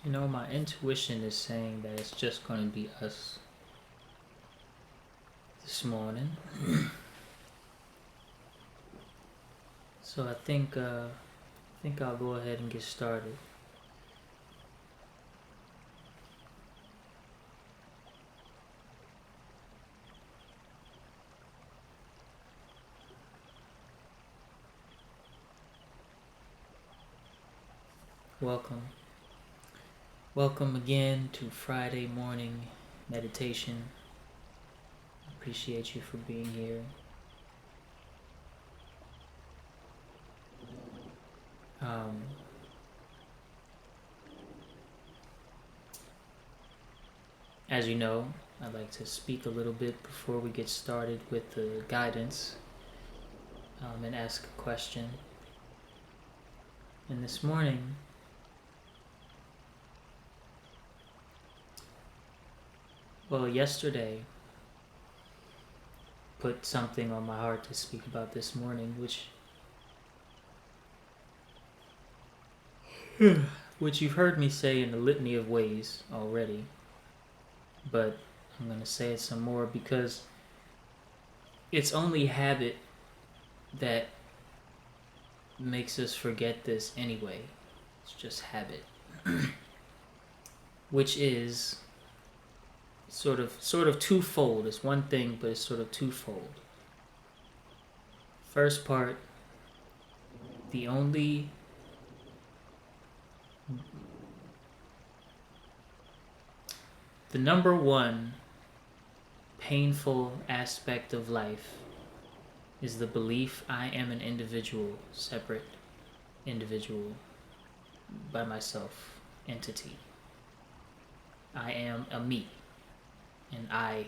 You know, my intuition is saying that it's just going to be us this morning. So I think I'll go ahead and get started. Welcome. Welcome again to Friday morning meditation. I appreciate you for being here. Um, as you know, I'd like to speak a little bit before we get started with the guidance and ask a question. And this morning, yesterday put something on my heart to speak about this morning, which you've heard me say in a litany of ways already, but I'm going to say it some more because it's only habit that makes us forget this anyway. It's just habit, which is sort of twofold. It's one thing, but it's sort of twofold. First part, the only the number one painful aspect of life is the belief I am an individual, separate individual by myself, entity. I am a me, an I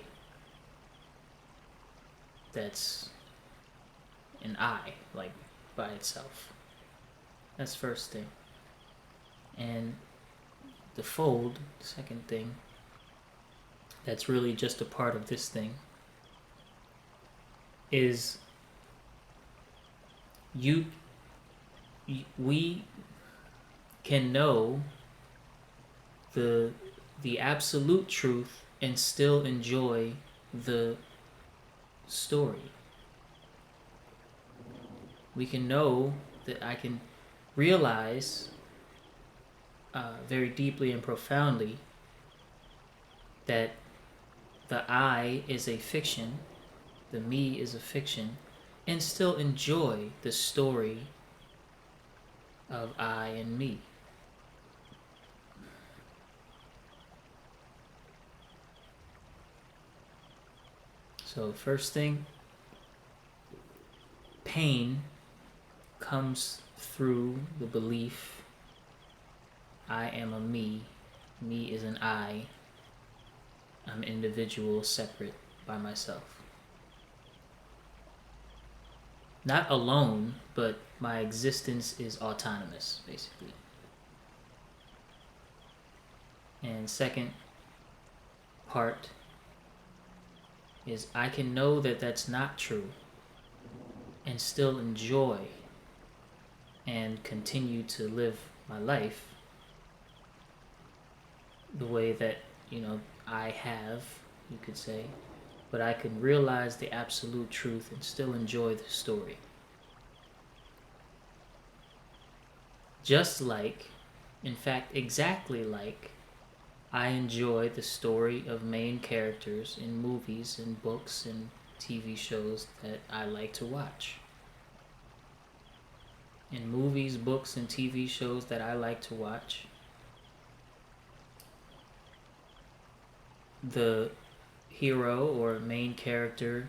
that's an I, like by itself. That's first thing. And the fold, second thing, that's really just a part of this thing, is we can know the absolute truth and still enjoy the story. We can know that I can realize very deeply and profoundly that the I is a fiction, the me is a fiction, and still enjoy the story of I and me. So, first thing, pain comes through the belief I am a me, me is an I'm individual, separate by myself. Not alone, but my existence is autonomous, basically. And second part is I can know that that's not true and still enjoy and continue to live my life the way that, I have, you could say, but I can realize the absolute truth and still enjoy the story. Just like, in fact, exactly like, I enjoy the story of main characters in movies and books and TV shows that I like to watch. In movies, books, and TV shows that I like to watch, the hero or main character,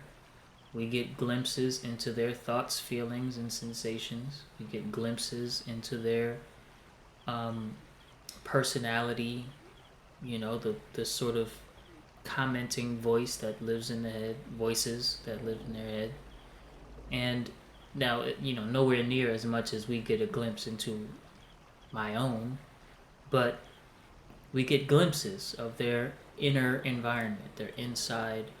we get glimpses into their thoughts, feelings, and sensations. We get glimpses into their personality, the sort of commenting voice that lives in the head, voices that live in their head. And now, nowhere near as much as we get a glimpse into my own, but we get glimpses of their inner environment, their inside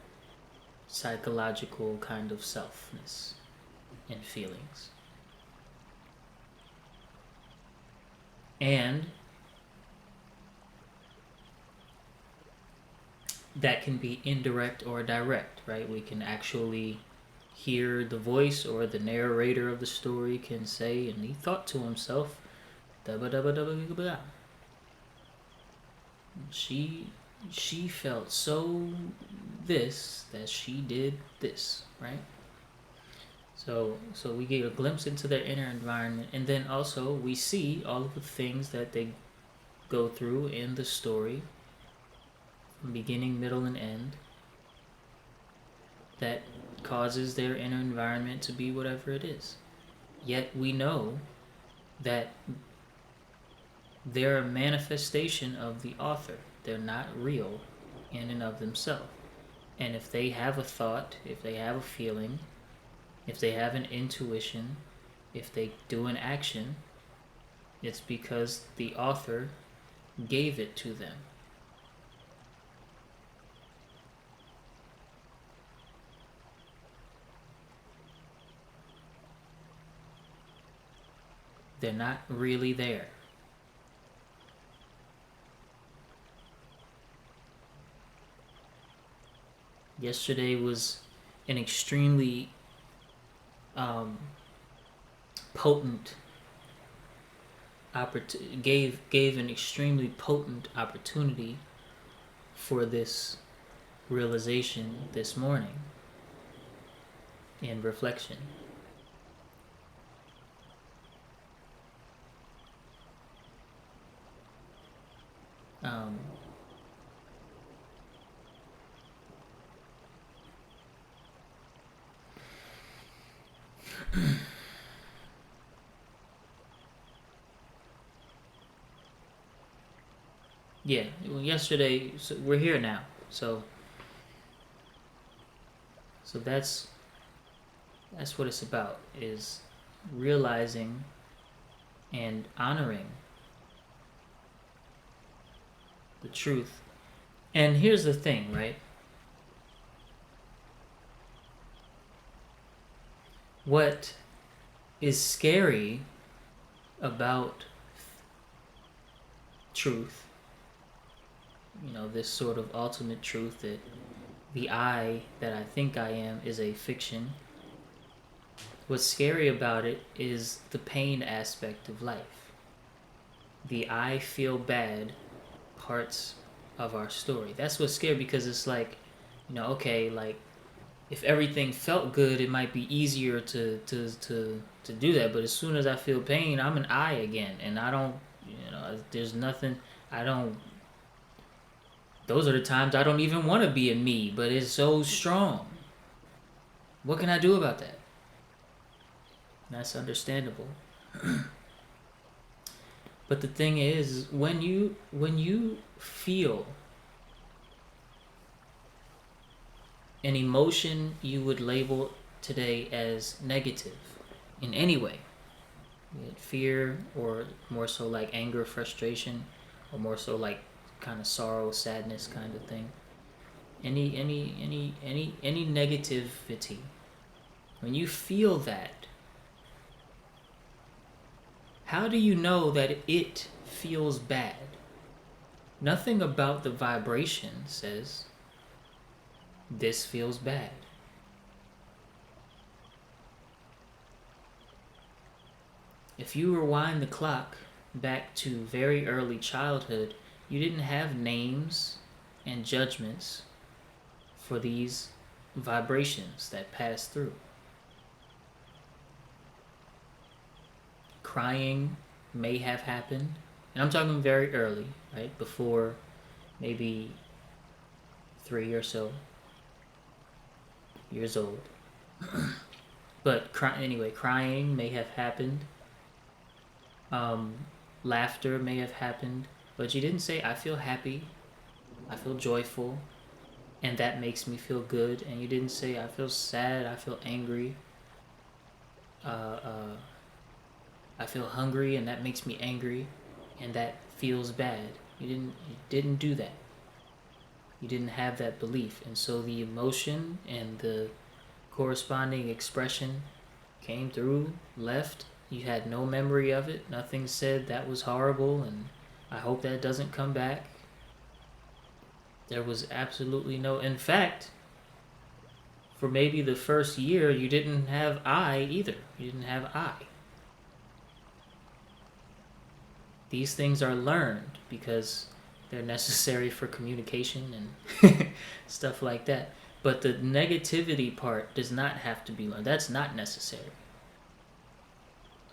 psychological kind of selfness and feelings. And that can be indirect or direct, right? We can actually hear the voice, or the narrator of the story can say, and he thought to himself, "Dabba dabba dabba dabba." She she felt so this that she did this, right? So we get a glimpse into their inner environment, and then also we see all of the things that they go through in the story, from beginning, middle, and end, that causes their inner environment to be whatever it is. Yet we know that they're a manifestation of the author. They're not real in and of themselves. And if they have a thought, if they have a feeling, if they have an intuition, if they do an action, it's because the author gave it to them. They're not really there. Yesterday was an extremely potent gave an extremely potent opportunity for this realization this morning in reflection. Um, yeah, well, yesterday, so we're here now. So that's what it's about, is realizing and honoring the truth. And here's the thing, right? What is scary about truth, this sort of ultimate truth, that the I that I think I am is a fiction. What's scary about it is the pain aspect of life. The I feel bad parts of our story. That's what's scary, because it's like, okay, like, if everything felt good, it might be easier to do that. But as soon as I feel pain, I'm an I again, and I don't, there's nothing. I don't. Those are the times I don't even want to be a me, but it's so strong. What can I do about that? That's understandable. But the thing is, when you feel an emotion you would label today as negative in any way, fear, or more so like anger, frustration, or more so like kind of sorrow, sadness kind of thing, any negativity, when you feel that, how do you know that it feels bad? Nothing about the vibration says this feels bad. If you rewind the clock back to very early childhood, you didn't have names and judgments for these vibrations that pass through. Crying may have happened, and I'm talking very early, right? Before maybe 3 or so years old. But anyway, crying may have happened. Laughter may have happened, but you didn't say, I feel happy, I feel joyful, and that makes me feel good. And you didn't say, I feel sad, I feel angry, I feel hungry, and that makes me angry, and that feels bad. You didn't do that. You didn't have that belief, and so the emotion and the corresponding expression came through, left. You had no memory of it. Nothing said that was horrible, and I hope that doesn't come back. There was absolutely no. In fact, for maybe the first year, you didn't have I either. You didn't have I. These things are learned because they're necessary for communication and stuff like that. But the negativity part does not have to be learned. That's not necessary.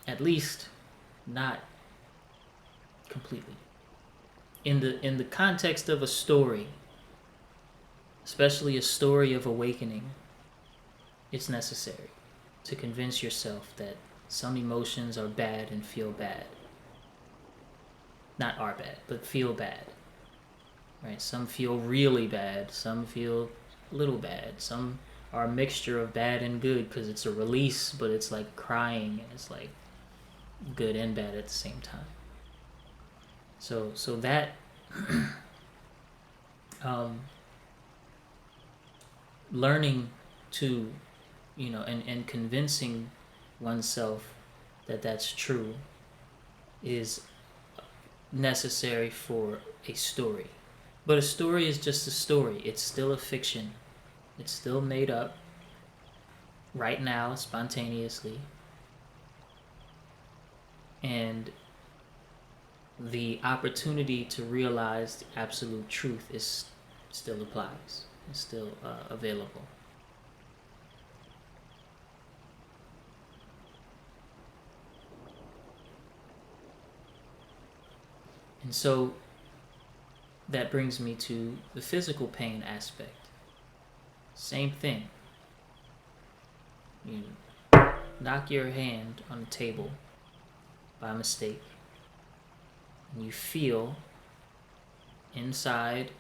At least, not completely. In the context of a story, especially a story of awakening, it's necessary to convince yourself that some emotions are bad and feel bad. Not are bad, but feel bad. Right? Some feel really bad, some feel a little bad, some are a mixture of bad and good because it's a release, but it's like crying and it's like good and bad at the same time. So that learning to, and convincing oneself that that's true is necessary for a story. But a story is just a story. It's still a fiction. It's still made up right now, spontaneously. And the opportunity to realize the absolute truth is still applies. It's still available. And so that brings me to the physical pain aspect. Same thing. You knock your hand on the table by mistake, and you feel inside,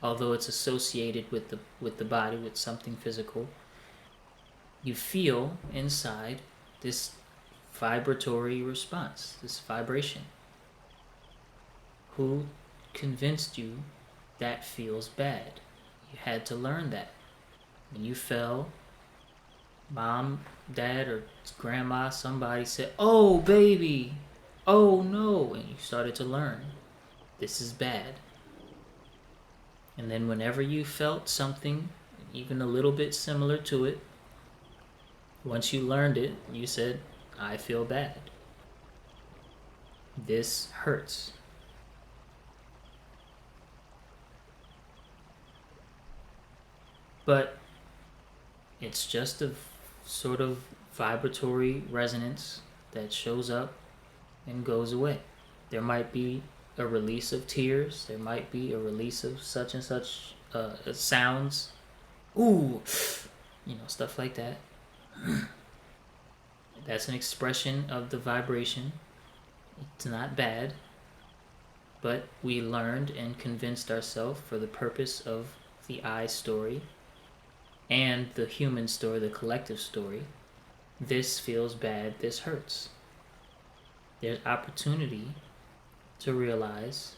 although it's associated with the body, with something physical, you feel inside this vibratory response, this vibration. Who convinced you that feels bad? You had to learn that. When you fell, mom, dad, or grandma, somebody said, "Oh, baby, oh no," and you started to learn this is bad. And then whenever you felt something even a little bit similar to it, once you learned it, you said, "I feel bad. This hurts." But it's just a sort of vibratory resonance that shows up and goes away. There might be a release of tears. There might be a release of such and such sounds. Ooh, stuff like that. That's an expression of the vibration. It's not bad. But we learned and convinced ourselves for the purpose of the I story and the human story, the collective story, this feels bad, this hurts. There's opportunity to realize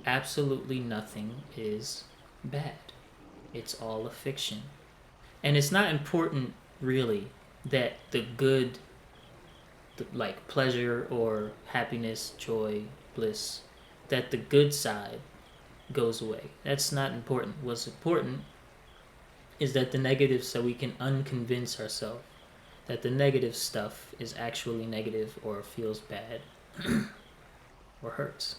absolutely nothing is bad. It's all a fiction. And it's not important, really, that the good, like pleasure or happiness, joy, bliss, that the good side goes away. That's not important. What's important is that the negative, so we can unconvince ourselves that the negative stuff is actually negative or feels bad or hurts.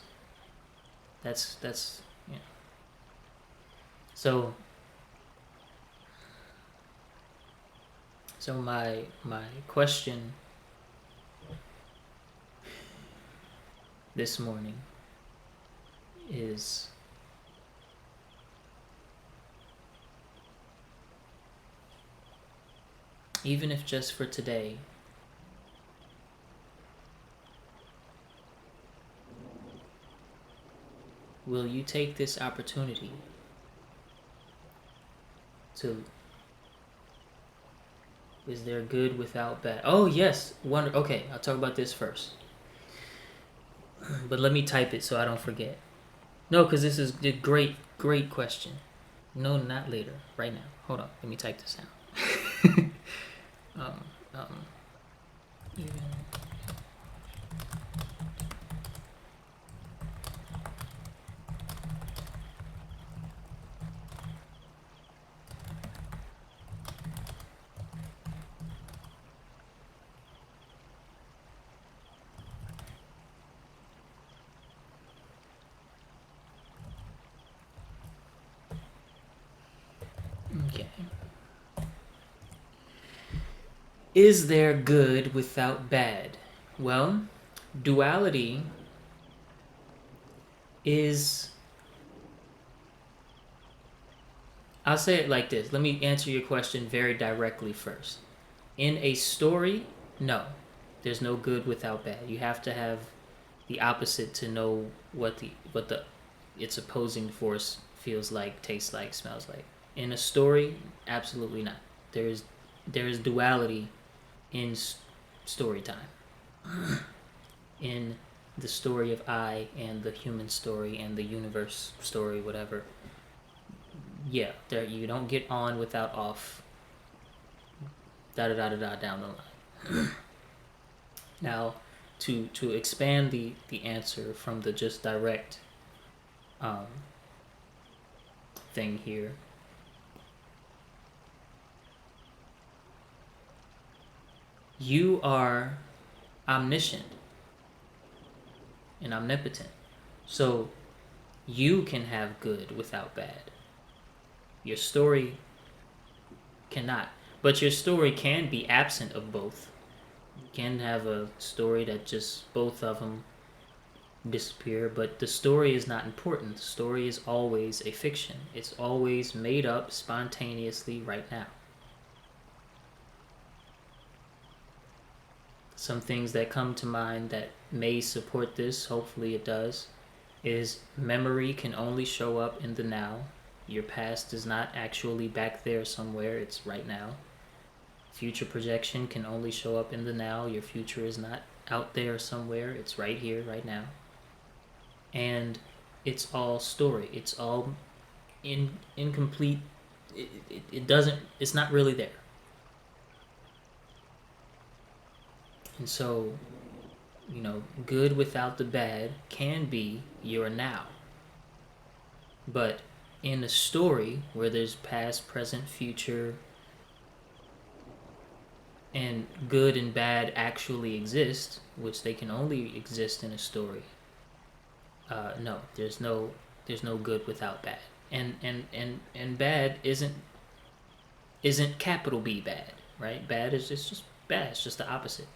That's So my question this morning is, even if just for today, will you take this opportunity to, is there good without bad? Oh yes, okay, I'll talk about this first. But let me type it so I don't forget. No, because this is a great question. No, not later. Right now. Hold on. Let me type this down. Even Is there good without bad? Well, duality is. I'll say it like this. Let me answer your question very directly first. In a story, no. There's no good without bad. You have to have the opposite to know what the its opposing force feels like, tastes like, smells like. In a story, absolutely not. There is duality in story time. In the story of I and the human story and the universe story, whatever. Yeah, there you don't get on without off. Da da da da da down the line. Now, to expand the answer from the just direct um, thing here, you are omniscient and omnipotent, so you can have good without bad. Your story cannot, but your story can be absent of both. You can have a story that just both of them disappear, but the story is not important. The story is always a fiction. It's always made up spontaneously right now. Some things that come to mind that may support this, hopefully it does, is memory can only show up in the now. Your past is not actually back there somewhere, it's right now. Future projection can only show up in the now. Your future is not out there somewhere, it's right here, right now. And it's all story. It's all incomplete. It doesn't. It's not really there. And so, good without the bad can be your now. But in a story where there's past, present, future, and good and bad actually exist, which they can only exist in a story. No, there's no good without bad, and bad isn't capital B bad, right? Bad is just bad. It's just the opposite.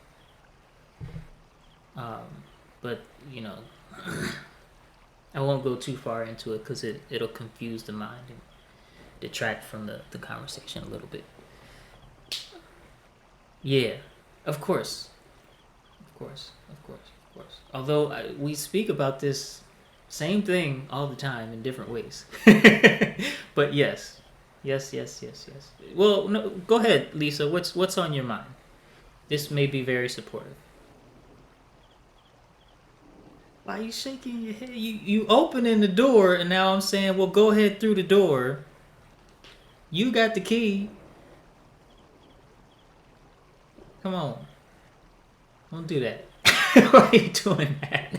But I won't go too far into it because it'll confuse the mind and detract from the conversation a little bit. Yeah, of course, of course, of course, of course. Although we speak about this same thing all the time in different ways. But yes, yes, yes, yes, yes. Well, no, go ahead, Lisa. What's on your mind? This may be very supportive. Why are you shaking your head? You opening the door, and now I'm saying, well, go ahead through the door. You got the key. Come on, don't do that. Why are you doing that?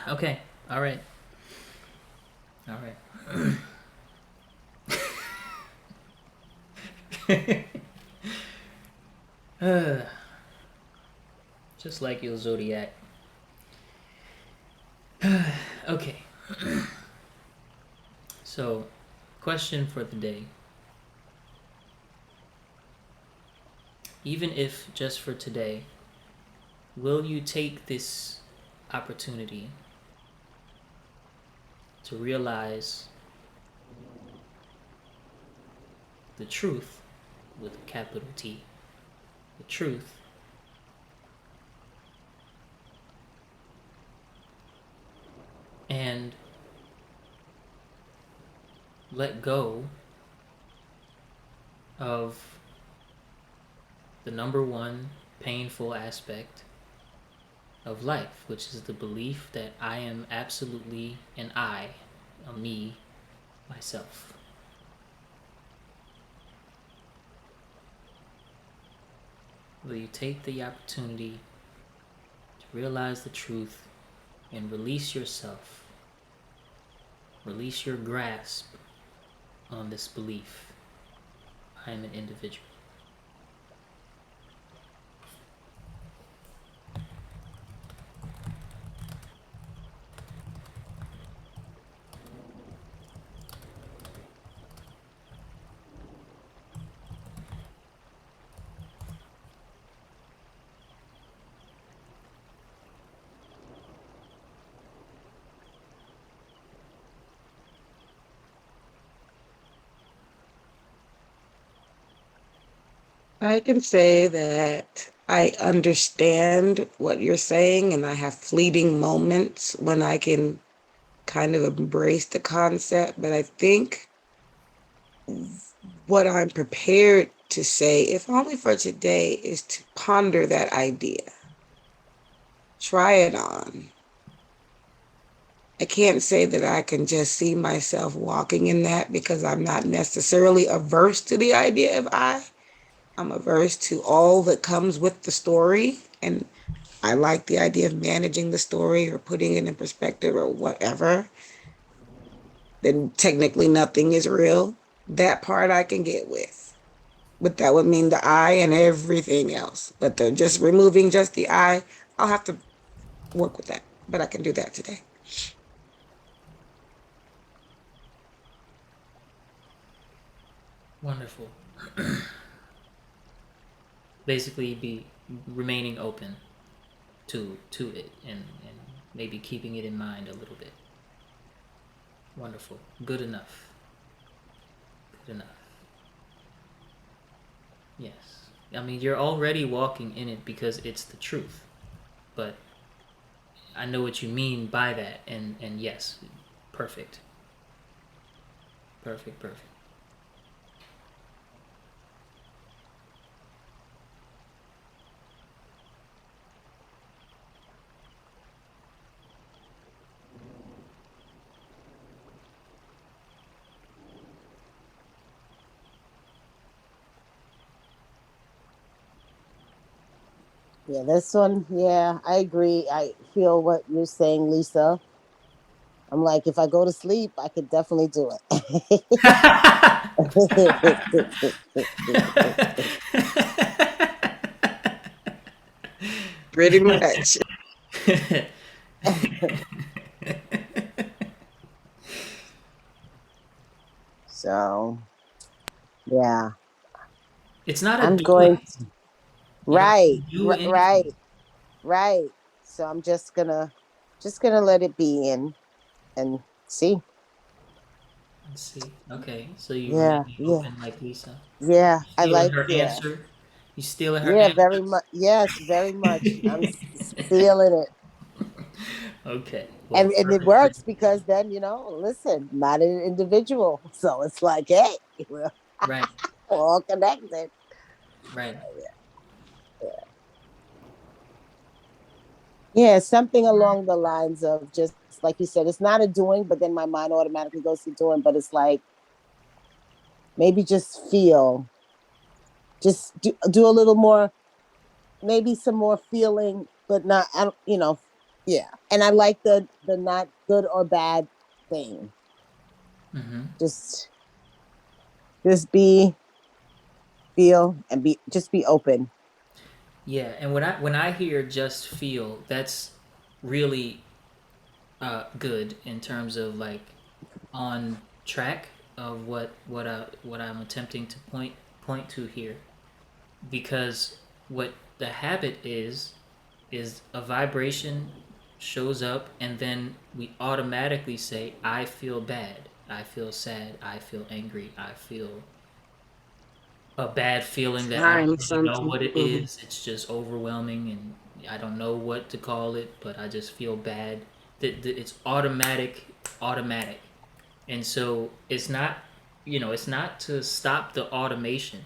Okay. All right. All right. Just like your zodiac. Okay. So, question for the day. Even if just for today, will you take this opportunity to realize the truth with a capital T? The truth. And let go of the number one painful aspect of life, which is the belief that I am absolutely an I, a me, myself. Will you take the opportunity to realize the truth and release yourself? Release your grasp on this belief. I am an individual. I can say that I understand what you're saying, and I have fleeting moments when I can kind of embrace the concept. But I think what I'm prepared to say, if only for today, is to ponder that idea, try it on. I can't say that I can just see myself walking in that because I'm not necessarily averse to the idea of I. I'm averse to all that comes with the story. And I like the idea of managing the story or putting it in perspective or whatever. Then technically nothing is real. That part I can get with. But that would mean the I and everything else. But the just removing just the I, I'll have to work with that. But I can do that today. Wonderful. Basically, be remaining open to it and maybe keeping it in mind a little bit. Wonderful. Good enough. Good enough. Yes. I mean, you're already walking in it because it's the truth. But I know what you mean by that, and yes, perfect, perfect, perfect. Yeah, this one, yeah, I agree. I feel what you're saying, Lisa. I'm like, if I go to sleep, I could definitely do it. Pretty much. So, yeah, It's not a I'm doing. going to, You don't have to right, do right, anything. right. So I'm just gonna let it be and see. Let's see. Okay, so you Yeah, remaining yeah, open like Lisa. yeah. You I stealing like, her yeah, answer. You stealing her yeah, answer. very much. Yes, very much. I'm feeling it. Okay. Well, And it perfect for works you. because then listen, not an individual, so it's like, hey, we're Right. all connected. Right. Yeah, something along the lines of just like you said, it's not a doing, but then my mind automatically goes to doing. But it's like maybe just feel, just do a little more, maybe some more feeling, but not, I don't, yeah. And I like the not good or bad thing. Mm-hmm. Just just be feel and be open. Yeah, and when I hear just feel, that's really good in terms of like on track of what I'm attempting to point to here, because what the habit is a vibration shows up, and then we automatically say I feel bad, I feel sad, I feel angry, I feel a bad feeling that I don't Find really know something. what it Mhm. is. It's just overwhelming, and I don't know what to call it, but I just feel bad. It's automatic, automatic, and so it's not to stop the automation,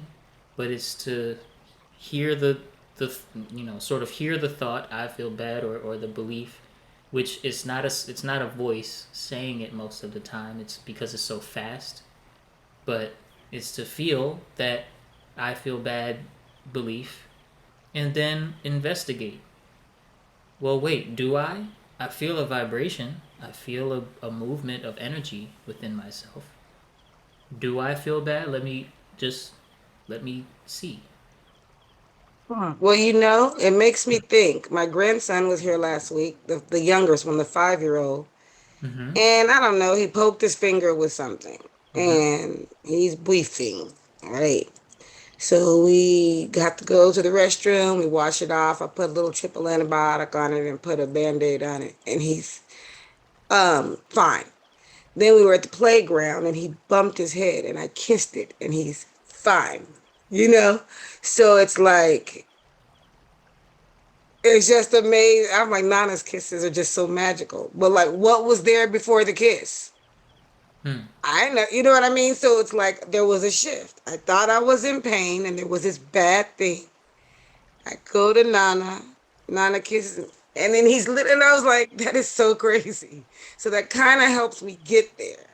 but it's to hear the sort of hear the thought I feel bad, or the belief, which is not a voice saying it most of the time. It's because it's so fast, but it's to feel that I feel bad belief and then investigate. Well, wait, do I? I feel a vibration. I feel a movement of energy within myself. Do I feel bad? Just let me see. Huh. Well, it makes me think. My grandson was here last week, the youngest one, the 5-year-old. Mm-hmm. And I don't know, he poked his finger with something Mm-hmm. and he's weeping. All right. So we got to go to the restroom. We wash it off. I put a little triple antibiotic on it and put a band-aid on it. And he's fine. Then we were at the playground and he bumped his head and I kissed it and he's fine. you know? So it's like, it's just amazing. I'm like, Nana's kisses are just so magical. But like, what was there before the kiss? Hmm. I know, you know what I mean? So it's like there was a shift. I thought I was in pain and there was this bad thing. I go to Nana, Nana kisses me. And then he's lit, and I was like, that is so crazy. So that kind of helps me get there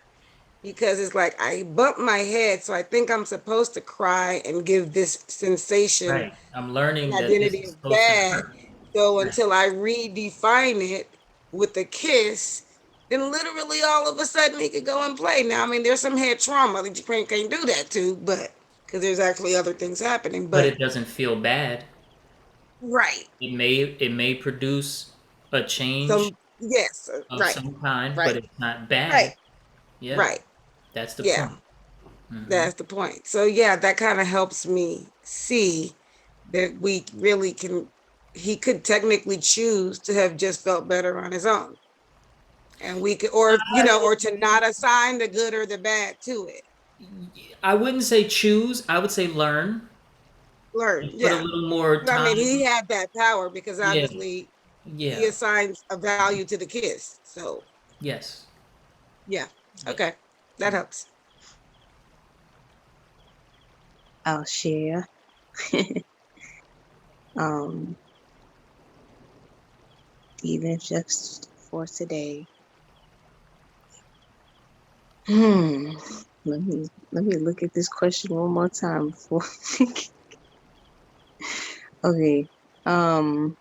because it's like I bump my head, so I think I'm supposed to cry and give this sensation Right. I'm learning an that this identity is of supposed to bad. hurt. So Right. until I redefine it with a kiss, then literally all of a sudden he could go and play. Now, I mean, there's some head trauma that you can't do that to, but because there's actually other things happening. But But it doesn't feel bad. right, It may produce a change some yes, of right, some kind, right, but it's not bad. right, Yeah, right. that's the Yeah, point. Hmm. that's the point. So yeah, that kind of helps me see that we really can. He could technically choose to have just felt better on his own. And we could, or or to not assign the good or the bad to it. I wouldn't say choose. I would say learn Learn, and put a yeah. little more But I mean, he time. had that power because Yeah, obviously he yeah, assigns a value to the kiss. So yes, yeah, yeah. okay, that helps. I'll share. um, even if just for today. Hmm. Let me look at this question one more time before. Okay. Um,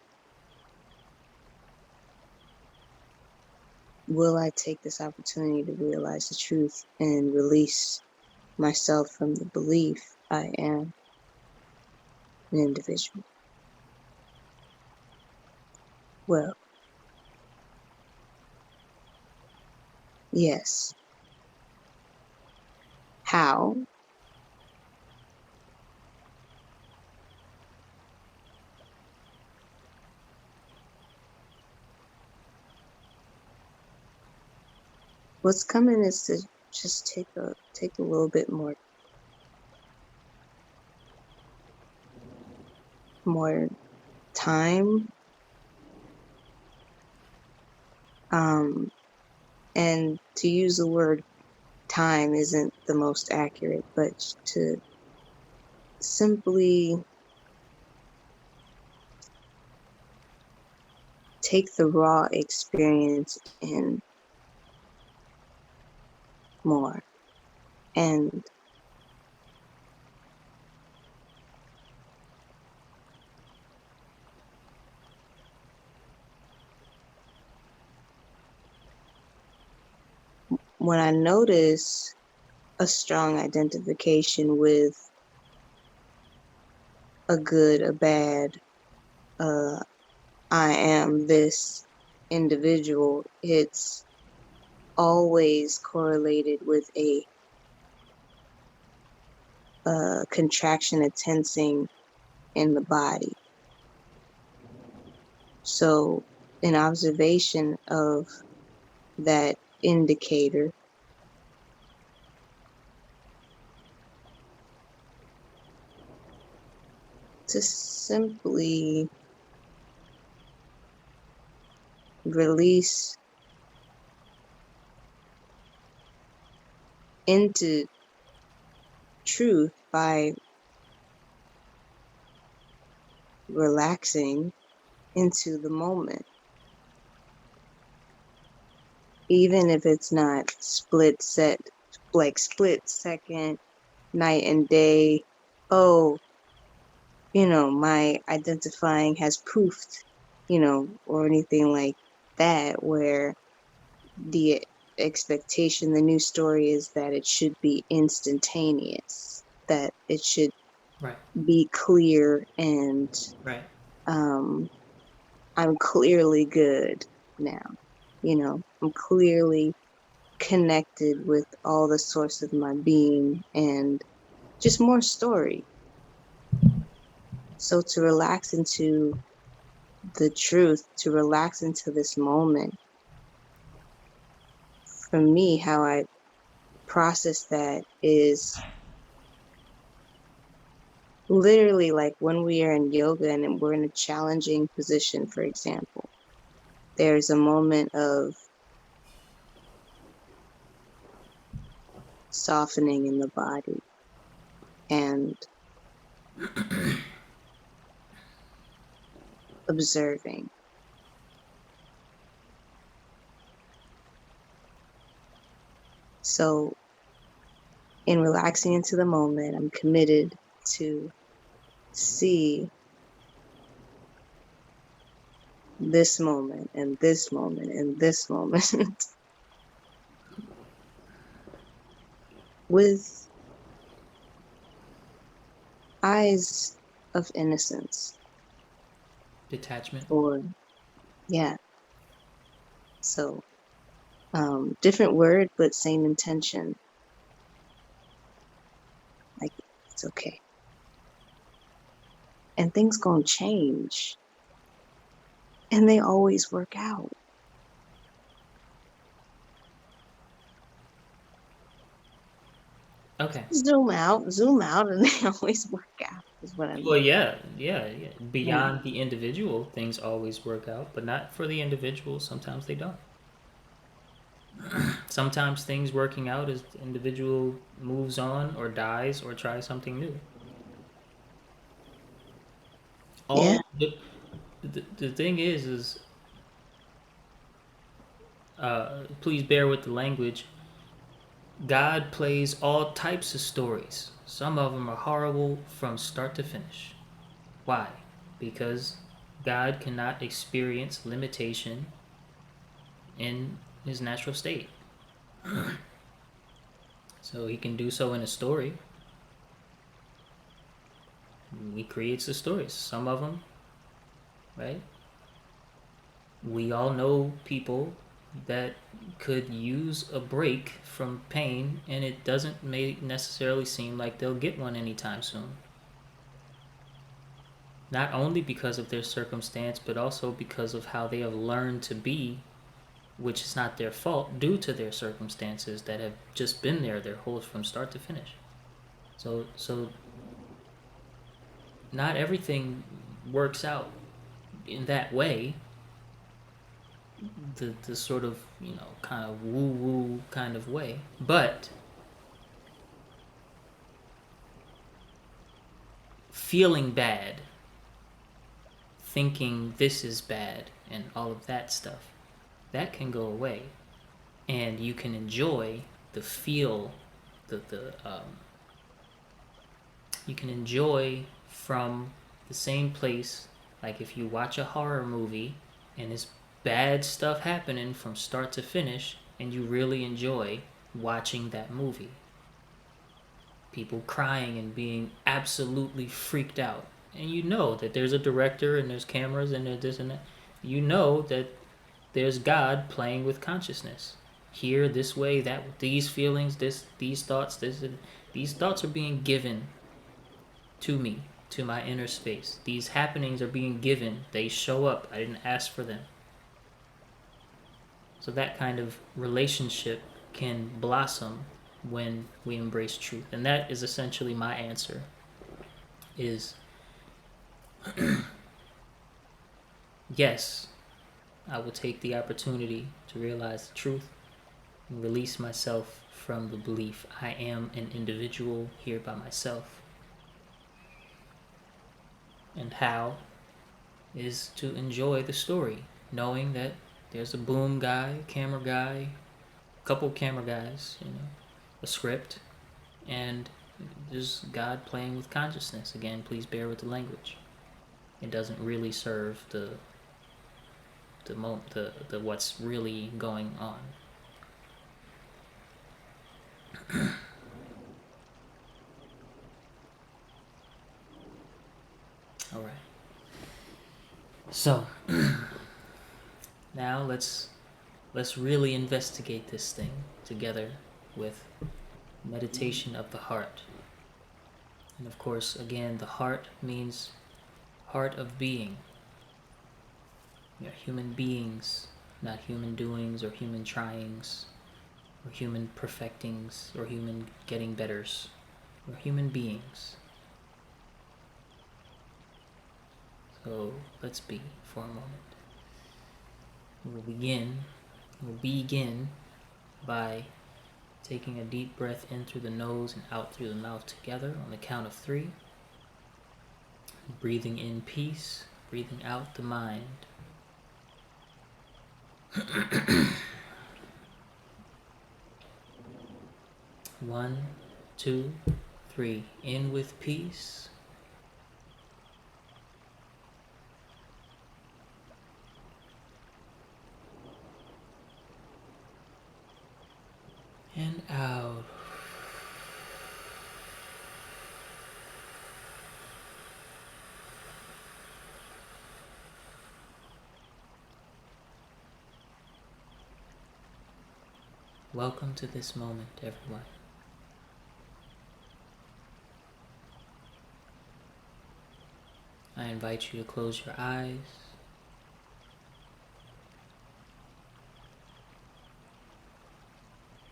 will I take this opportunity to realize the truth and release myself from the belief I am an individual? Well, yes. How? What's coming is to just take a little bit more time, um, and to use the word time isn't the most accurate, but to simply take the raw experience in more. And when I notice a strong identification with a good, a bad, uh, I am this individual, it's always correlated with a contraction, a tensing in the body. So, an observation of that indicator to simply release into truth by relaxing into the moment, even if it's not split second, night and day. Oh, my identifying has poofed, or anything like that, where the expectation, the new story is that it should be instantaneous, that it should Right, be clear and right. um, I'm clearly good now. I'm clearly connected with all the source of my being and just more story. So to relax into the truth, to relax into this moment, for me, how I process that is literally, like when we are in yoga and we're in a challenging position, for example, there's a moment of softening in the body and observing. So, in relaxing into the moment, I'm committed to see this moment and this moment and this moment with eyes of innocence. Detachment. Or, yeah. So, different word, but same intention. Like, it's okay. And things gonna change. And they always work out. Okay. Zoom out, and they always work out, is what I Well, mean. yeah. Yeah. Beyond the individual, things always work out, but not for the individual. Sometimes they don't. Sometimes things working out as the individual moves on or dies or tries something new. Yeah. All the thing is please bear with the language. God plays all types of stories. Some of them are horrible from start to finish. Why? Because God cannot experience limitation in his natural state. So he can do so in a story. He creates the stories. Some of them, right? We all know people that could use a break from pain, and it doesn't necessarily seem like they'll get one anytime soon. Not only because of their circumstance, but also because of how they have learned to be, which is not their fault, due to their circumstances that have just been there their whole from start to finish. So not everything works out in that way. The sort of kind of woo woo kind of way, but feeling bad, thinking this is bad, and all of that stuff, that can go away, and you can enjoy the feel, the you can enjoy from the same place. Like if you watch a horror movie and it's bad stuff happening from start to finish, and you really enjoy watching that movie. People crying and being absolutely freaked out. And you know that there's a director and there's cameras and there's this and that. You know that there's God playing with consciousness. Here, this way, that these feelings, these thoughts, these thoughts are being given to me, to my inner space. These happenings are being given. They show up. I didn't ask for them. So that kind of relationship can blossom when we embrace truth. And that is essentially my answer is yes, I will take the opportunity to realize the truth and release myself from the belief I am an individual here by myself. And how is to enjoy the story, knowing that there's a boom guy, camera guy, a couple camera guys, a script, and there's God playing with consciousness. Again, please bear with the language. It doesn't really serve the what's really going on. All right. So now let's really investigate this thing together with meditation of the heart. And of course, again, the heart means heart of being. We are human beings, not human doings or human tryings or human perfectings or human getting betters. We're human beings. So let's be for a moment. We'll begin by taking a deep breath in through the nose and out through the mouth together on the count of 3. Breathing in peace, breathing out the mind. 1, 2, 3. In with peace. And out. Welcome to this moment, everyone. I invite you to close your eyes.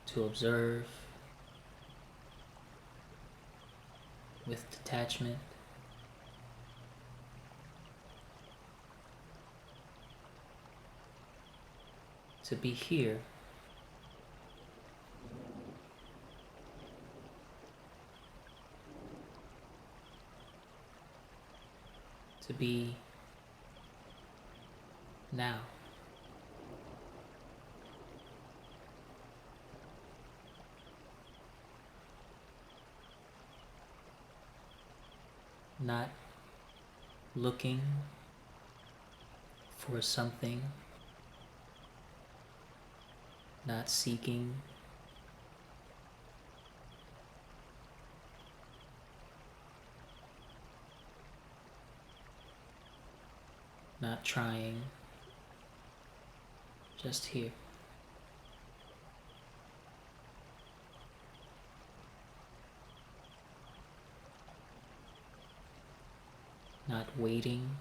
To observe with detachment. To be here. To be now. Not looking for something, not seeking, not trying, just here. Not waiting,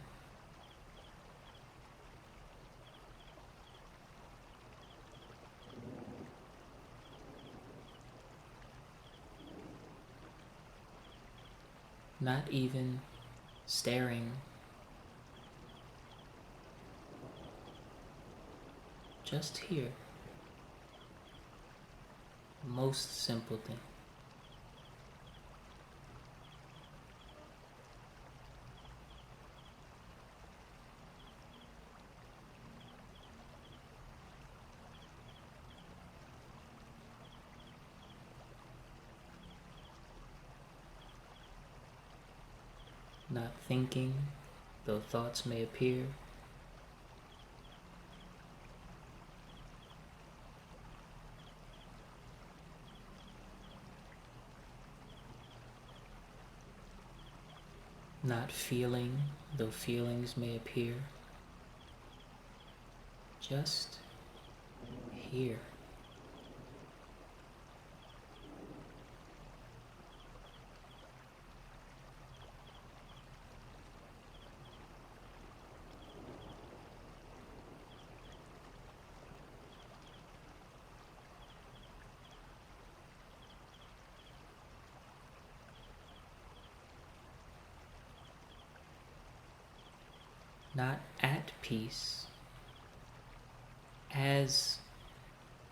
not even staring, just here. Most simple thing. Not thinking, though thoughts may appear. Not feeling, though feelings may appear. Just here. Not at peace, as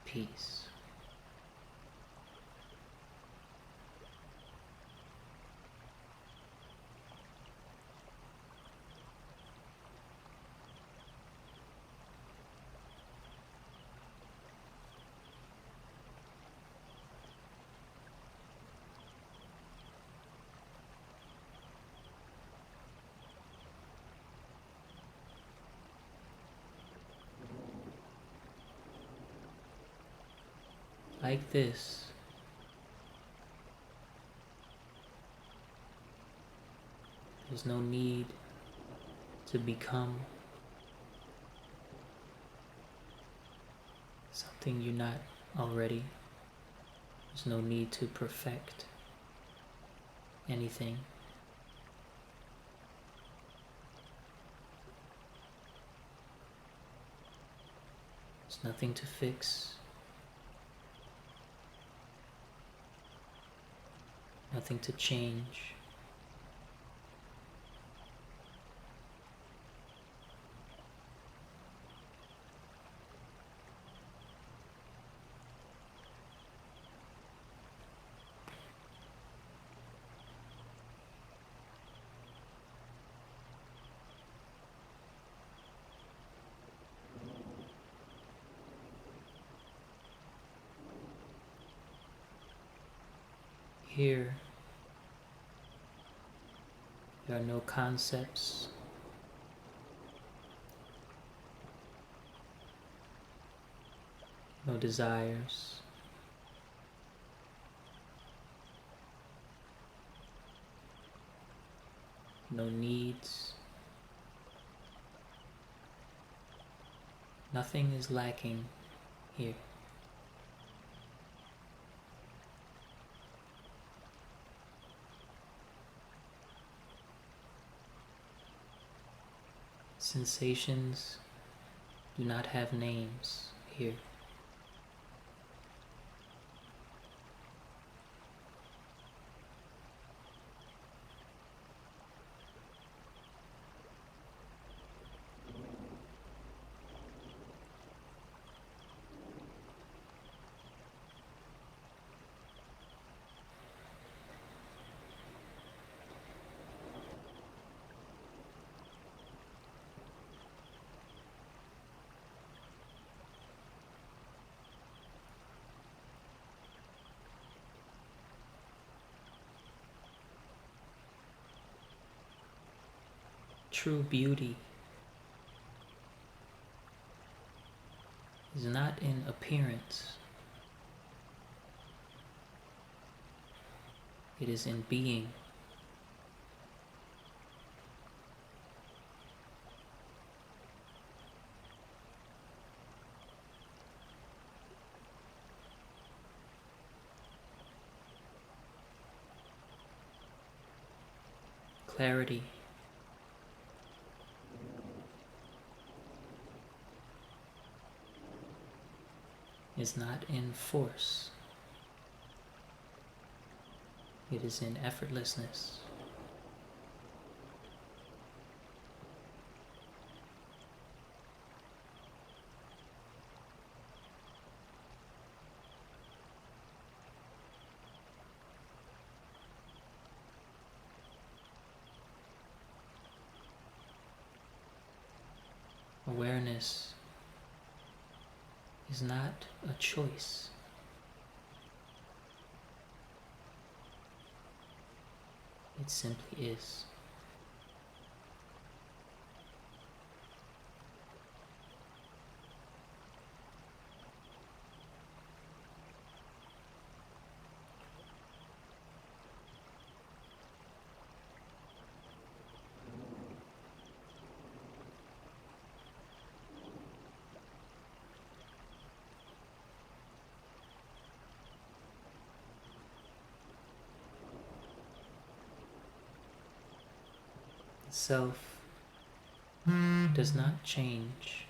peace. Like this. There's no need to become something you're not already. There's no need to perfect anything. There's nothing to fix. Nothing to change. Here, there are no concepts, no desires, no needs. Nothing is lacking here. Sensations do not have names here. True beauty is not in appearance. It is in being. Clarity is not in force. It is in effortlessness. Awareness is not a choice. It simply is. Self does not change.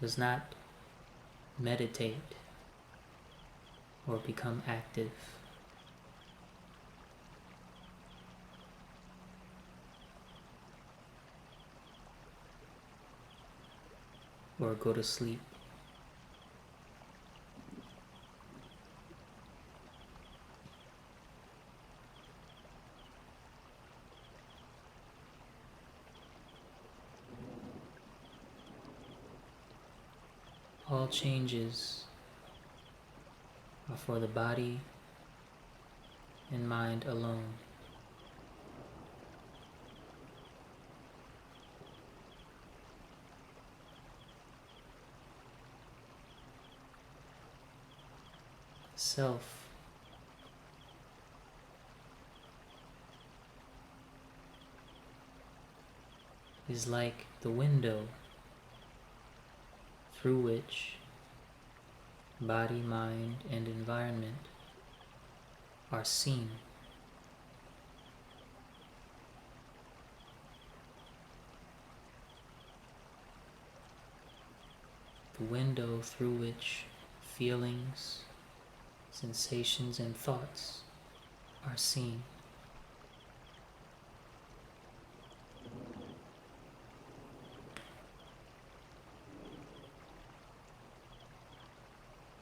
Does not meditate or become active. Or go to sleep. All changes are for the body and mind alone. Self is like the window through which body, mind, and environment are seen. The window through which feelings, sensations, and thoughts are seen.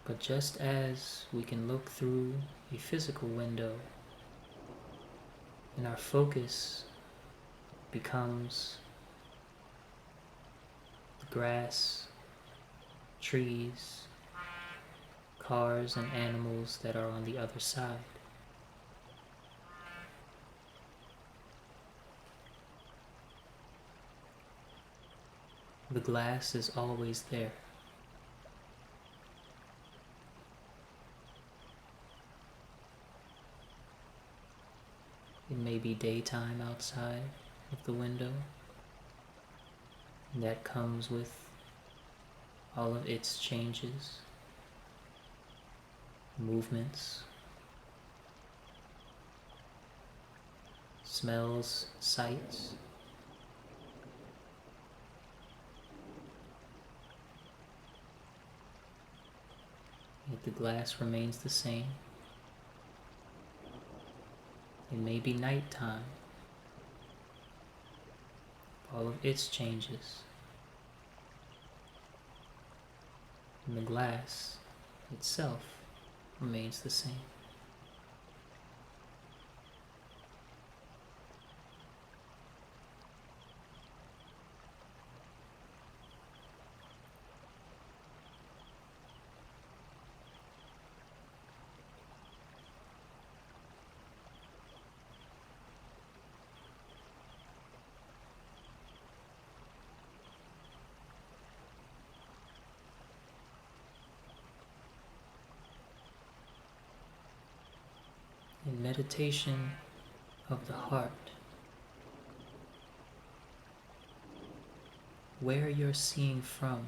But just as we can look through a physical window and our focus becomes the grass, trees, cars, and animals that are on the other side. The glass is always there. It may be daytime outside of the window, and that comes with all of its changes, movements, smells, sights. Yet the glass remains the same. It may be nighttime, all of its changes, and the glass itself remains the same. In meditation of the heart, where you're seeing from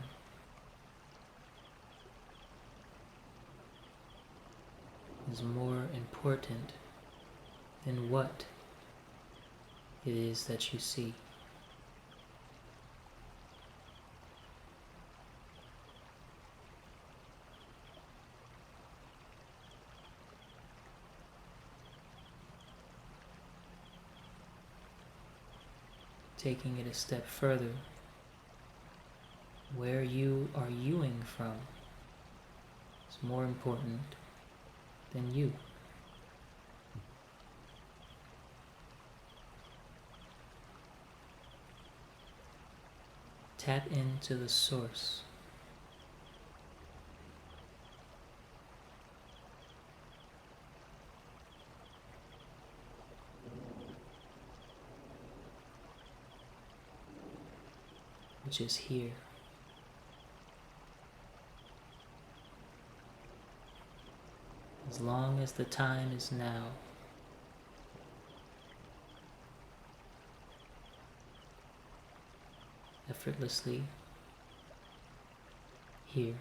is more important than what it is that you see. Taking it a step further, where you are viewing from is more important than you. Tap into the source. Which is here. As long as the time is now, effortlessly here,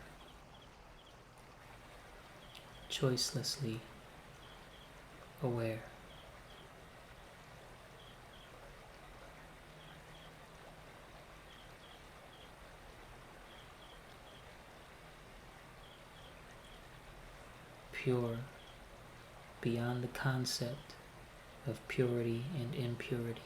choicelessly aware. Pure beyond the concept of purity and impurity.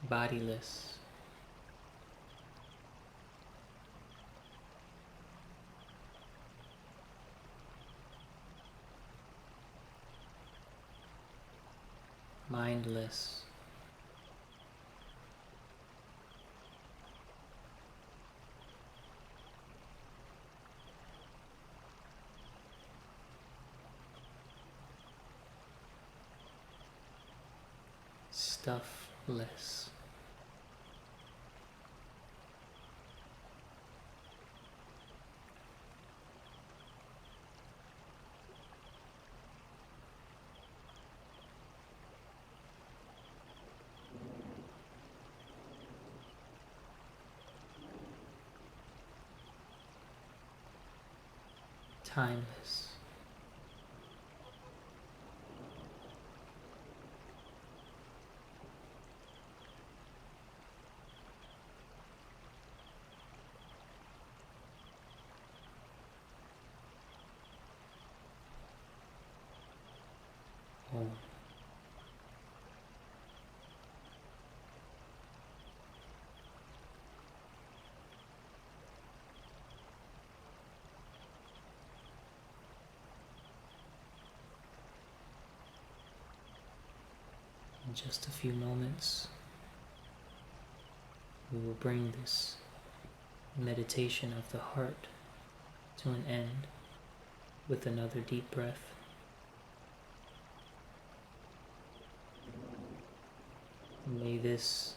Bodiless. Mindless. Stuffless. Timeless. In just a few moments, we will bring this meditation of the heart to an end with another deep breath. May this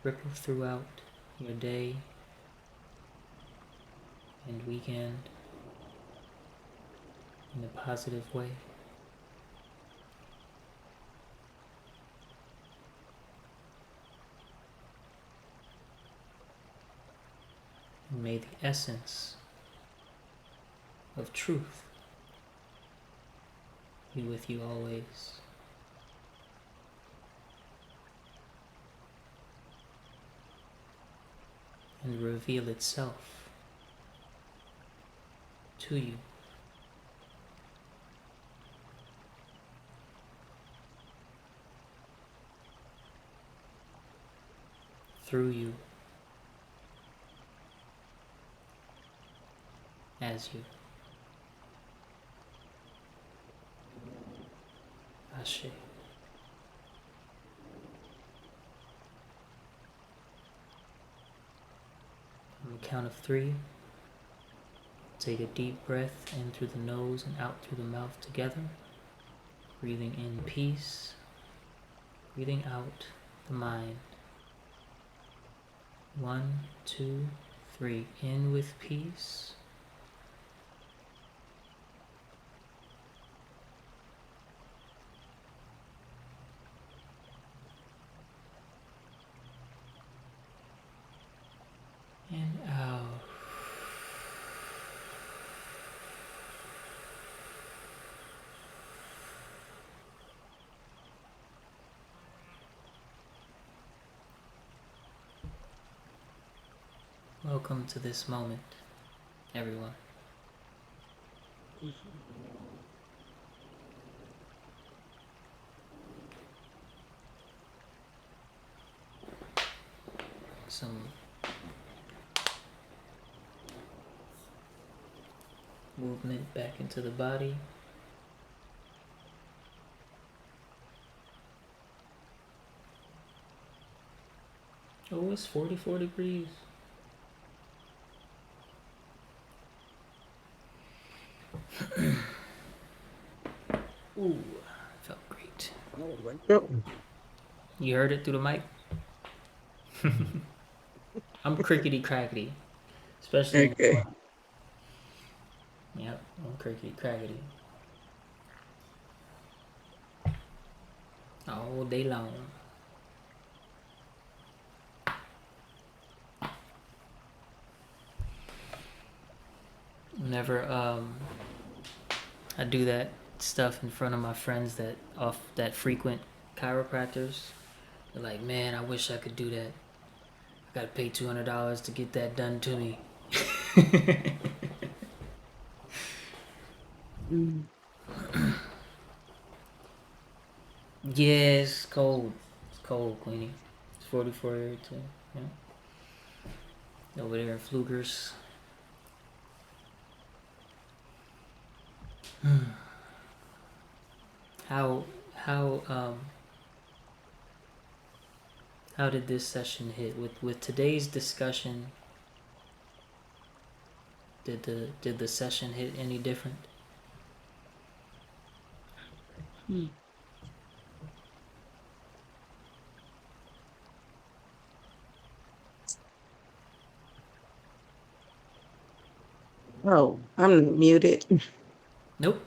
ripple throughout your day and weekend in a positive way. And may the essence of truth be with you always. And reveal itself to you. Through you. As you. Ashe. On the count of 3, take a deep breath in through the nose and out through the mouth together. Breathing in peace. Breathing out the mind. 1, 2, 3. In with peace. And out. Welcome to this moment, everyone. Some movement back into the body. Oh, it's 44 degrees. Ooh, felt great. You heard it through the mic? I'm crickety crackety. Especially. Okay. Yep, I'm crickety crackety. All day long. Whenever I do that stuff in front of my friends that frequent chiropractors, they're like, man, I wish I could do that. I gotta pay $200 to get that done to me. Yeah, it's cold. It's cold, Queenie. It's 44 here too. Yeah. Over there in Flugers. How did this session hit with today's discussion? Did the session hit any different? Oh, I'm muted. Nope.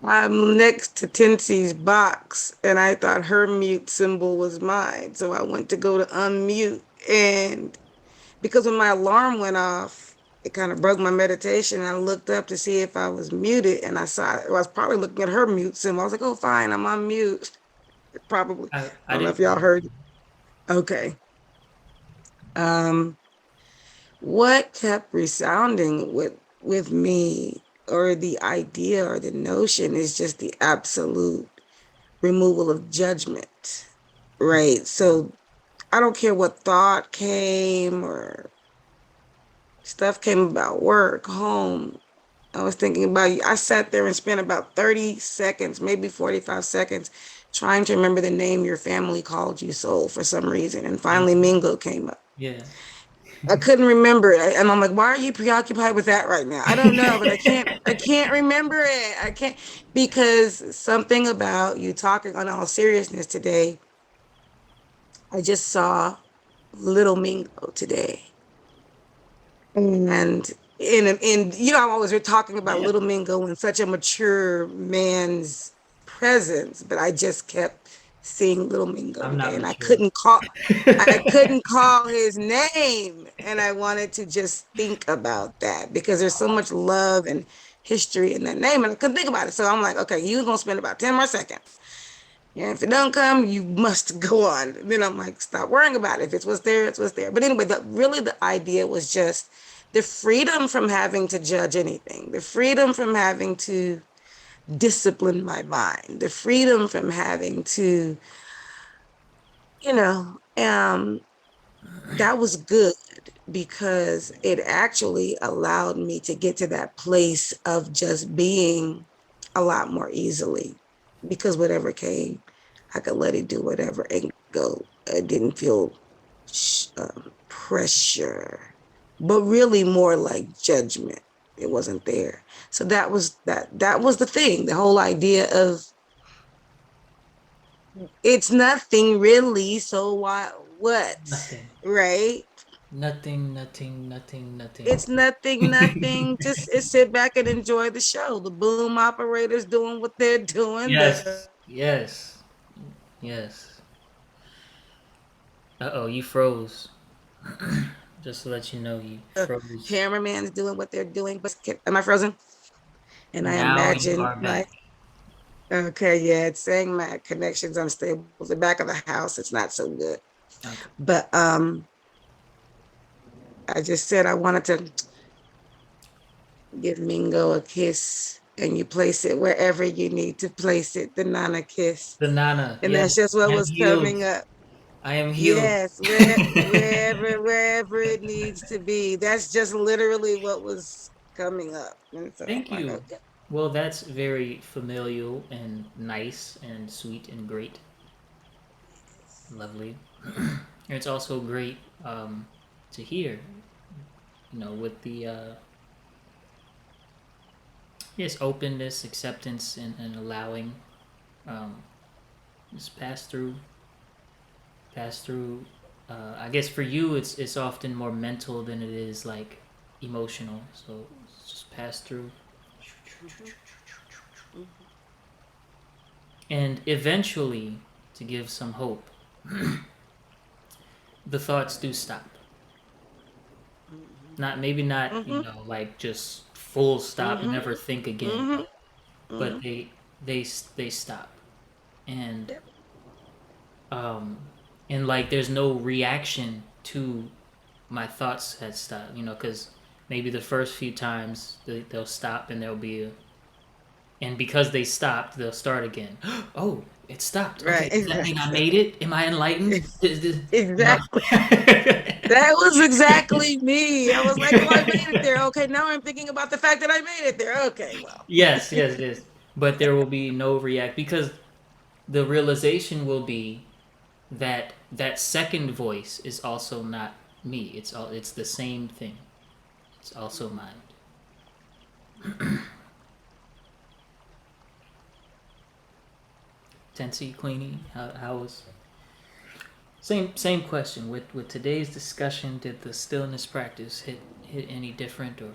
I'm next to Tensi's box, and I thought her mute symbol was mine. So I went to go to unmute, and because when my alarm went off, it kind of broke my meditation. I looked up to see if I was muted, and I was probably looking at her mute symbol. I was like, "Oh, fine, I'm on mute." Probably. I don't know if y'all heard. Okay. What kept resounding with me, or the idea or the notion, is just the absolute removal of judgment, right? So I don't care what thought came or stuff came about work, home. I was thinking about you. I sat there and spent about 30 seconds, maybe 45 seconds, trying to remember the name your family called you Soul for some reason. And finally, Mingo came up. Yeah. I couldn't remember it. And I'm like, why are you preoccupied with that right now? I don't know, but I can't remember it. I can't, because something about you talking on all seriousness today, I just saw Little Mingo today. And I'm always talking about Yeah. Little Mingo in such a mature man's presence, but I just kept seeing Little Mingo I'm today, not and mature. I couldn't call his name, and I wanted to just think about that because there's so much love and history in that name, and I couldn't think about it. So I'm like, okay, you're gonna spend about 10 more seconds. And if it don't come, you must go on. Then I'm like, stop worrying about it. If it's what's there, it's what's there. But anyway, really the idea was just the freedom from having to judge anything, the freedom from having to discipline my mind, the freedom from having to, you know, that was good because it actually allowed me to get to that place of just being a lot more easily because whatever came, I could let it do whatever and go. I didn't feel pressure, but really more like judgment. It wasn't there. So that was the thing. The whole idea of it's nothing really. So why what? Nothing. Right? Nothing, nothing, nothing, nothing. It's nothing, nothing. Just sit back and enjoy the show. The boom operators doing what they're doing. The Yes. Yes. Yes. Uh oh, you froze. Just to let you know, you froze. cameraman's doing what they're doing. But am I frozen? And I Now you imagine are my back. okay, yeah, it's saying my connection's unstable. The back of the house, it's not so good. Okay. But I just said I wanted to give Mingo a kiss, and you place it wherever you need to place it. The Nana kiss, The Nana. and Yes. that's just I what am was healed. coming up. I am healed. Yes, wherever it needs to be. That's just literally what was coming up. And so I'm Thank like, you. okay. Well, that's very familial and nice and sweet and great. Lovely. It's also great to hear, with the yes, openness, acceptance, and allowing um, just pass through. I guess for you, it's often more mental than it is like emotional. So just pass through, Mhm, mhm, and eventually, to give some hope, the thoughts do stop. mhm, Not maybe not mhm, like just full stop, mhm, never think again, mhm, but mhm. they stop, and Yep. um and like there's no reaction to my thoughts had stopped, because maybe the first few times they'll stop and there'll be and because they stopped, they'll start again. Oh, it stopped. Right, Okay, does that mean I exactly. made it? Am I enlightened? You know. Exactly. That was exactly me. I was like, oh, I made it there. Okay, now I'm thinking about the fact that I made it there. Okay, well. Yes, yes, yes. But there will be no react because the realization will be that that second voice is also not me. It's the same thing. It's also mind. Tensi, Queenie, how was same question with today's discussion? Did the stillness practice hit any different or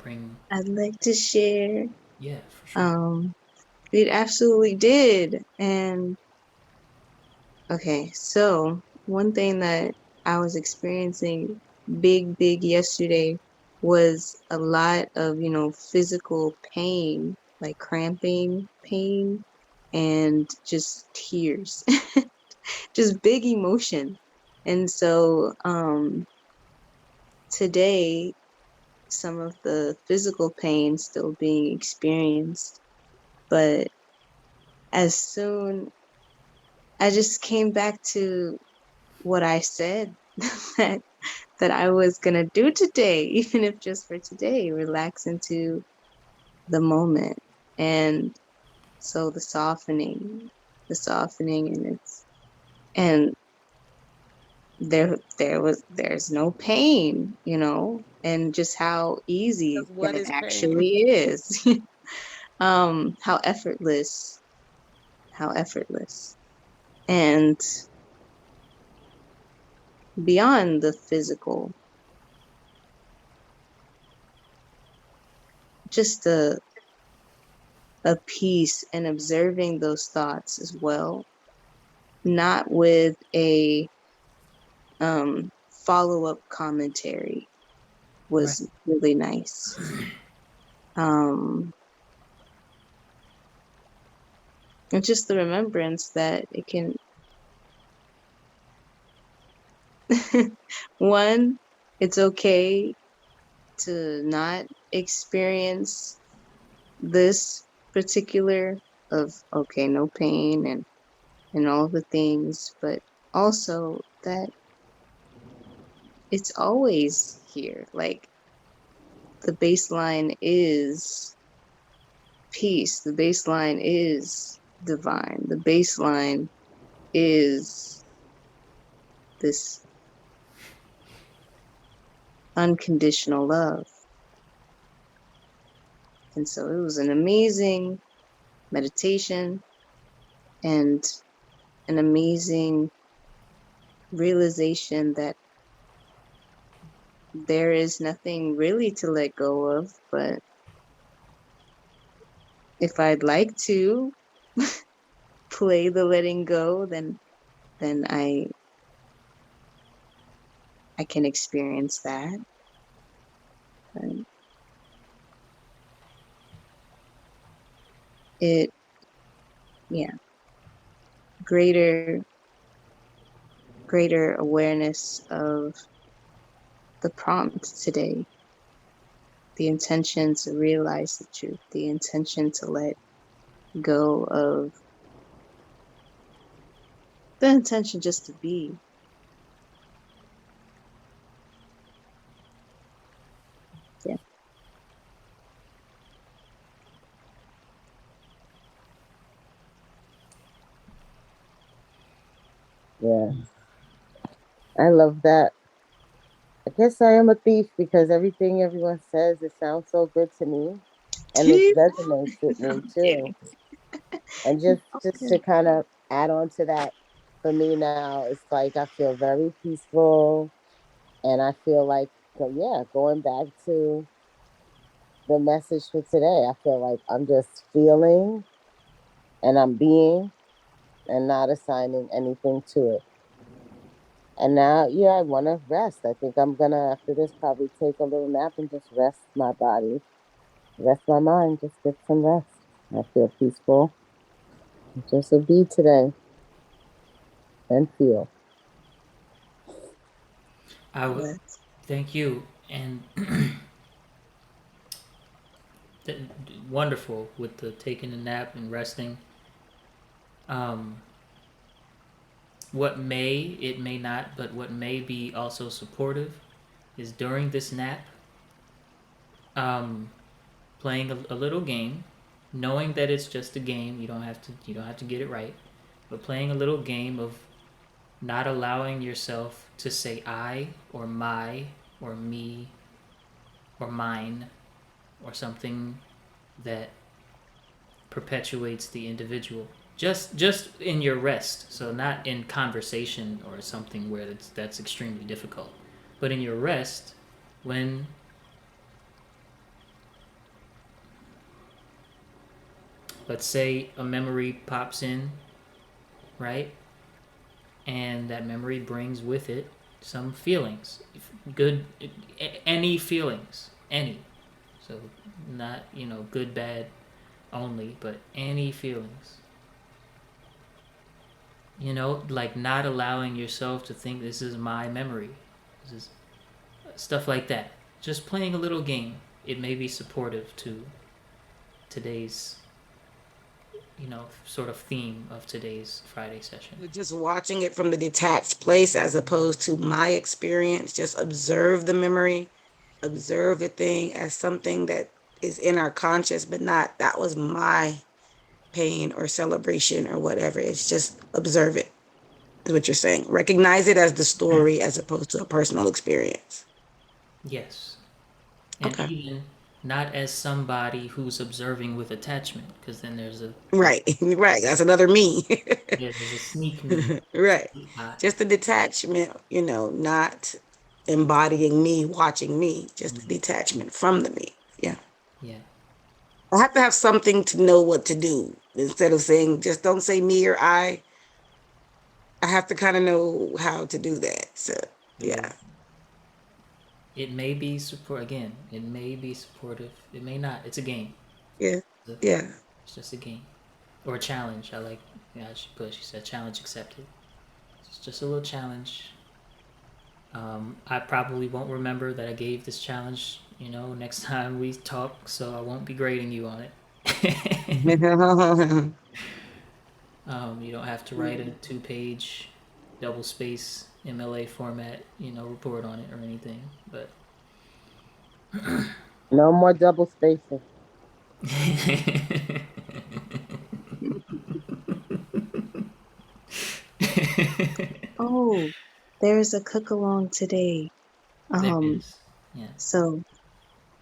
bring? I'd like to share. Yeah, for sure. Um, it absolutely did. And okay, so one thing that I was experiencing big yesterday was a lot of, physical pain, like cramping pain and just tears, just big emotion. And so, today, some of the physical pain still being experienced, but as soon I just came back to what I said that that I was gonna do today, even if just for today, relax into the moment. And so the softening, and there's no pain, and just how easy Because what that is pain? actually is. How effortless, and beyond the physical, just a peace in observing those thoughts as well, not with a follow-up commentary Right. was really nice. Um, and just the remembrance that it can, one, it's okay to not experience this particular of, okay, no pain and all the things, but also that it's always here. Like the baseline is peace. The baseline is divine. The baseline is this unconditional love. And so it was an amazing meditation and an amazing realization that there is nothing really to let go of, but if I'd like to play the letting go, then I can experience that. And it, yeah, greater greater awareness of the prompt today, the intention to realize the truth, the intention to let go of, the intention just to be. Yeah. Yeah, I love that. I guess I am a thief because everything everyone says, it sounds so good to me, and it resonates with me I'm too. kidding. And just Okay. to kind of add on to that, for me now, it's like I feel very peaceful, and I feel like, yeah, going back to the message for today, I feel like I'm just feeling and I'm being and not assigning anything to it. And now, yeah, I want to rest. I think I'm gonna, after this, probably take a little nap and just rest my body, rest my mind, just get some rest. I feel peaceful. Just a be today and feel. I w- Yes. Thank you, and wonderful with the taking a nap and resting. Um, what may not, but what may be also supportive is during this nap, um, playing a little game, knowing that it's just a game. You don't have to get it right, but playing a little game of not allowing yourself to say I or my or me or mine or something that perpetuates the individual. Just in your rest, so not in conversation or something where that's extremely difficult, but in your rest, when, let's say, a memory pops in, right, and that memory brings with it some feelings, good, any feelings, any, so not, good, bad only, but any feelings, like not allowing yourself to think this is my memory, this is stuff like that. Just playing a little game, it may be supportive to today's, sort of theme of today's Friday session. Just watching it from the detached place as opposed to my experience. Just observe the memory, observe the thing as something that is in our conscious, but not that was my pain or celebration or whatever. It's just observe it, is what you're saying. Recognize it as the story as opposed to a personal experience. Yes. And Okay. even not as somebody who's observing with attachment, because then Right. Right. That's another me. there's a sneak me. Right. Sneak eye. Just the detachment, not embodying me, watching me, just the detachment from the me. Yeah. Yeah. I have to have something to know what to do instead of saying, just don't say me or I. I have to kind of know how to do that. So, yeah. It may be support again. It may be supportive. It may not. It's a game. Yeah. Yeah. It's just a game or a challenge. I like. Yeah, she said challenge accepted. It's just a little challenge. I probably won't remember that I gave this challenge. Next time we talk, so I won't be grading you on it. You don't have to write a 2-page double space MLA format, report on it or anything. But No more double spacing. Oh, there's a cook along today. There Um, is. Yeah. so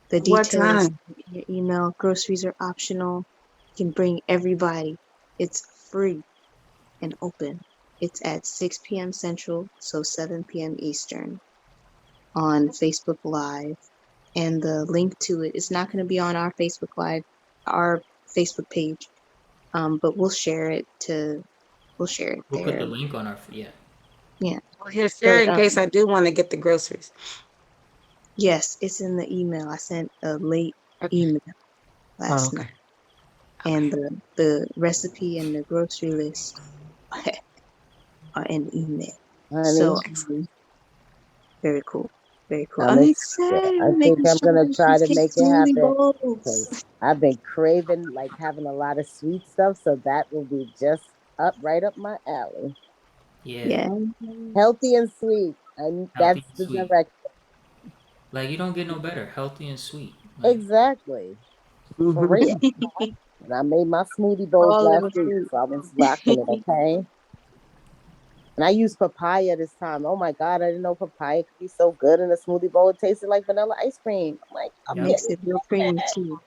the What details time? in your email. Groceries are optional. You can bring everybody. It's free and open. It's at 6 p.m. Central, so 7 p.m. Eastern on Facebook Live. And the link to it is not going to be on our Facebook Live, our Facebook page, but we'll share it We'll put the there. link on our. Yeah. Yeah. Well, here, share But in case I do want to get the groceries. yes, it's in the email. I sent a late Okay. email Oh, last night, okay. and the recipe and the grocery list are in the email. Honey, So very cool, very cool. I'm I'm excited. I excited, think making I'm gonna strawberry try to cheesecake make it smoothie happen bowls. because I've been craving like having a lot of sweet stuff, so that will be just right up my alley. Yeah. Yeah, Healthy and sweet, and Healthy that's and the sweet. direction. Like you don't get no better. Healthy and sweet. Like Exactly, for real. And I made my smoothie bowls all in last the week, fruit. so I was rocking it. Okay. And I used papaya this time. Oh my God, I didn't know papaya could be so good in a smoothie bowl. It tasted like vanilla ice cream. I'm like, I'm yep. Makes getting it real creamy too.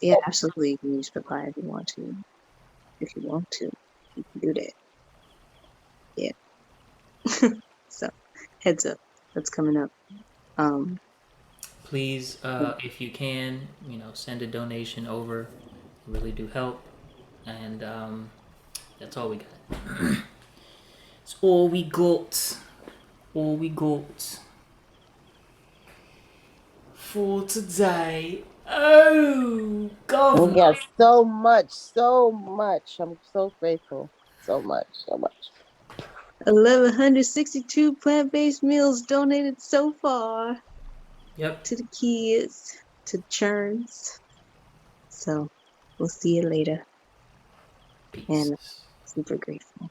Yeah, it. absolutely. You can use papaya if you want to. If you want to, you can do that. Yeah. So heads up, that's coming up. Um, Please, if you can, send a donation over. It really do help. And that's all we got. It's all we got. All we got for today. Oh, We governor. got so much, so much. I'm so grateful. So much, so much. 1,162 plant-based meals donated so far Yep. to the kids, to churns. So we'll see you later. And Peace. super grateful.